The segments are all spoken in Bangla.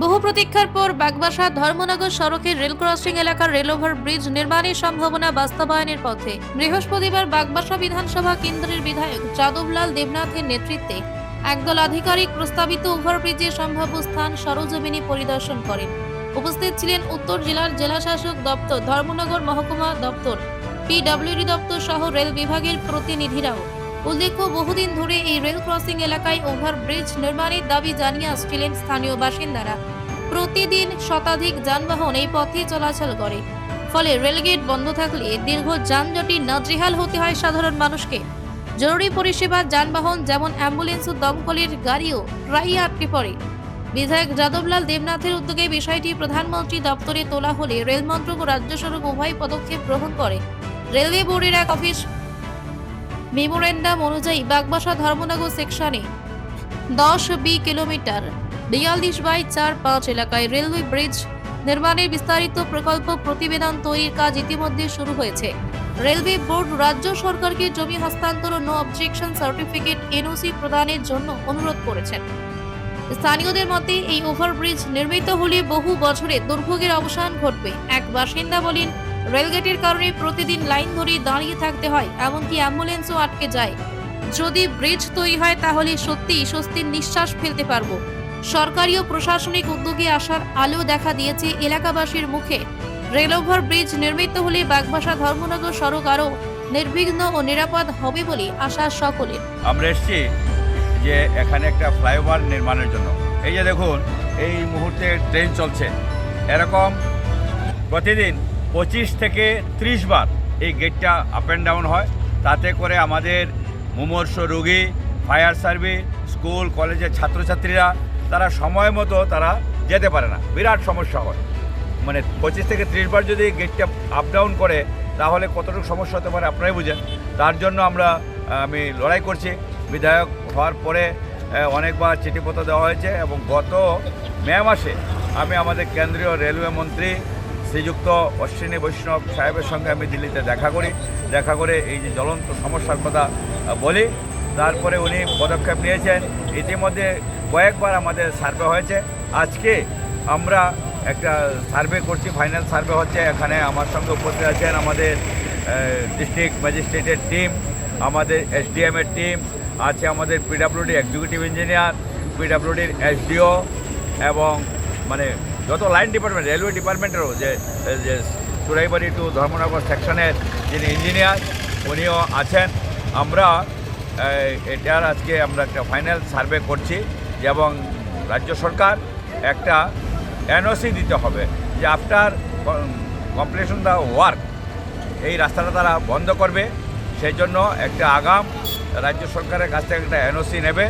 বহু প্রতীক্ষার পর বাগবাসা ধর্মনগর সড়কের রেল ক্রসিং এলাকার রেলওভার ব্রিজ নির্মাণের সম্ভাবনা বাস্তবায়নের পথে। বৃহস্পতিবার বাগবাসা বিধানসভা কেন্দ্রের বিধায়ক যাদবলাল দেবনাথের নেতৃত্বে একদল আধিকারিক প্রস্তাবিত ওভারব্রিজের সম্ভাব্য স্থান সরজমিনে পরিদর্শন করেন। উপস্থিত ছিলেন উত্তর জেলার জেলাশাসক দপ্তর, ধর্মনগর মহকুমা দপ্তর, পিডব্লিউডি দপ্তর সহ রেল বিভাগের প্রতিনিধিরাও। উল্লেখ্য, বহুদিন ধরে এই রেল ক্রসিং এলাকায় ওভারব্রিজ নির্মাণের দাবি জানিয়ে আসছিলেন স্থানীয় বাসিন্দারা। প্রতিদিন শতাধিক যানবাহন এই পথে চলাচল করে, ফলে রেলগেট বন্ধ থাকলে দীর্ঘ যানজটে নাজেহাল হতে হয় সাধারণ মানুষকে। জরুরি পরিষেবা যানবাহন যেমন অ্যাম্বুলেন্স ও দমকলের গাড়িও প্রায়ই আটকে পড়ে। বিধায়ক যাদবলাল দেবনাথের উদ্যোগে বিষয়টি প্রধানমন্ত্রী দপ্তরে তোলা হলে রেল মন্ত্রক ও রাজ্য সড়ক উভয় পদক্ষেপ গ্রহণ করে। রেলওয়ে বোর্ডের এক অফিস মেমোরেন্ডাম অনুযায়ী বাগবাসা ধর্মনগর সেকশনে 10B কিলোমিটার 42/4-5 এলাকায় রেলওয়ে ব্রিজ নির্মাণের বিস্তারিত প্রকল্প প্রতিবেদন তৈরির কাজ ইতিমধ্যে শুরু হয়েছে। রেলওয়ে বোর্ড রাজ্য সরকারকে জমি হস্তান্তর ও নো অবজেকশন সার্টিফিকেট NOC প্রদানের জন্য অনুরোধ করেছেন। স্থানীয়দের মতে এই ওভারব্রিজ নির্মিত হলে বহু বছরের দুর্ভোগের অবসান ঘটবে। এক বাসিন্দা বলেন, রেলগেটের কারণে প্রতিদিন লাইন ধরে দাঁড়িয়ে থাকতে হয়, এমনকি অ্যাম্বুলেন্সও আটকে যায়। যদি ব্রিজ তৈরি হয় তাহলে সত্যিই স্বস্তির নিঃশ্বাস ফেলতে পারবো। সরকারি ও প্রশাসনিক উদ্যোগে আসার আলো দেখা দিয়েছে এলাকাবাসীর মুখে। রেল ওভার ব্রিজ নির্মিত হলে বাগবাসা ধর্মনগর সড়ক আরও নির্বিঘ্ন ও নিরাপদ হবে বলে আশা সকলের। আমরা এসেছি যে এখানে একটা ফ্লাইওভার নির্মাণের জন্য। এই যে দেখুন, এই মুহূর্তে ট্রেন চলছে, এরকম প্রতিদিন 25 থেকে 30 বার এই গেটটা আপ অ্যান্ড ডাউন হয়। তাতে করে আমাদের মুমূর্ষ রোগী, ফায়ার সার্ভিস, স্কুল কলেজের ছাত্রছাত্রীরা তারা সময় মতো তারা যেতে পারে না, বিরাট সমস্যা হয়। মানে 25 থেকে 30 বার যদি গেটটা আপ ডাউন করে তাহলে কতটুকু সমস্যা হতে পারে আপনারাই বুঝেন। তার জন্য আমি লড়াই করছি। বিধায়ক হওয়ার পরে অনেকবার চিঠিপত্র দেওয়া হয়েছে এবং গত মে মাসে আমি আমাদের কেন্দ্রীয় রেলওয়ে মন্ত্রী শ্রীযুক্ত অশ্বিনী বৈষ্ণব সাহেবের সঙ্গে আমি দিল্লিতে দেখা করে এই যে জ্বলন্ত সমস্যার কথা বলি। তারপরে উনি পদক্ষেপ নিয়েছেন। ইতিমধ্যে কয়েকবার আমাদের সার্ভে হয়েছে। আজকে আমরা একটা সার্ভে করছি, ফাইনাল সার্ভে হচ্ছে। এখানে আমার সঙ্গে উপস্থিত আছেন আমাদের ডিস্ট্রিক্ট ম্যাজিস্ট্রেটের টিম, আমাদের SDM-এর টিম আছে, আমাদের PWD এক্সিকিউটিভ ইঞ্জিনিয়ার, PWDর SDO এবং মানে যত লাইন ডিপার্টমেন্ট, রেলওয়ে ডিপার্টমেন্টেরও যে চুরাইবাড়ি টু ধর্মনগর সেকশনের যিনি ইঞ্জিনিয়ার উনিও আছেন। আমরা এটার আজকে আমরা একটা ফাইনাল সার্ভে করছি এবং রাজ্য সরকার একটা NOC দিতে হবে যে আফটার কমপ্লিশন দ্য ওয়ার্ক এই রাস্তাটা তারা বন্ধ করবে। সেই জন্য একটা আগাম রাজ্য সরকারের কাছ থেকে একটা NOC নেবে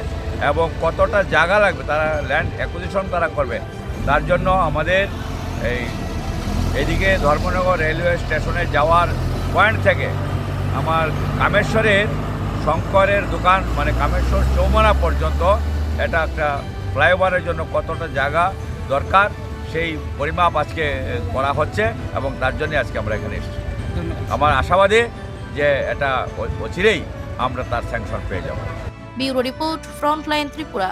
এবং কতটা জায়গা লাগবে তারা ল্যান্ড অ্যাকুইজিশন তারা করবে। তার জন্য আমাদের এইদিকে ধর্মনগর রেলওয়ে স্টেশনে যাওয়ার পয়েন্ট থেকে আমার কামেশ্বরের শঙ্করের দোকান মানে কামেশ্বর চৌমারা পর্যন্ত এটা একটা ফ্লাইওভারের জন্য কতটা জায়গা দরকার সেই পরিমাপ আজকে করা হচ্ছে এবং তার জন্য আজকে আমরা এখানে এসেছি। আমার আশাবাদী যে এটা অচিরেই আমরা তার স্যাংশন পেয়ে যাব। Bureau report, frontline Tripura.